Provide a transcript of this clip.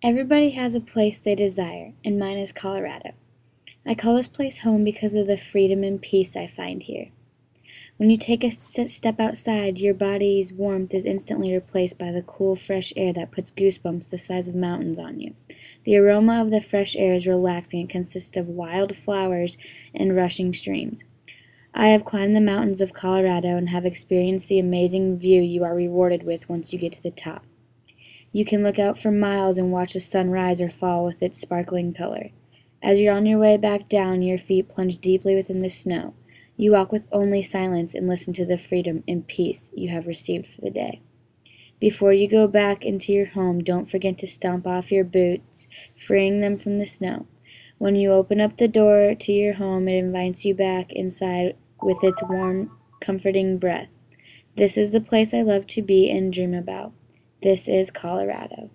Everybody has a place they desire, and mine is Colorado. I call this place home because of the freedom and peace I find here. When you take a step outside, your body's warmth is instantly replaced by the cool, fresh air that puts goosebumps the size of mountains on you. The aroma of the fresh air is relaxing and consists of wild flowers and rushing streams. I have climbed the mountains of Colorado and have experienced the amazing view you are rewarded with once you get to the top. You can look out for miles and watch the sun rise or fall with its sparkling color. As you're on your way back down, your feet plunge deeply within the snow. You walk with only silence and listen to the freedom and peace you have received for the day. Before you go back into your home, don't forget to stomp off your boots, freeing them from the snow. When you open up the door to your home, it invites you back inside with its warm, comforting breath. This is the place I love to be and dream about. This is Colorado.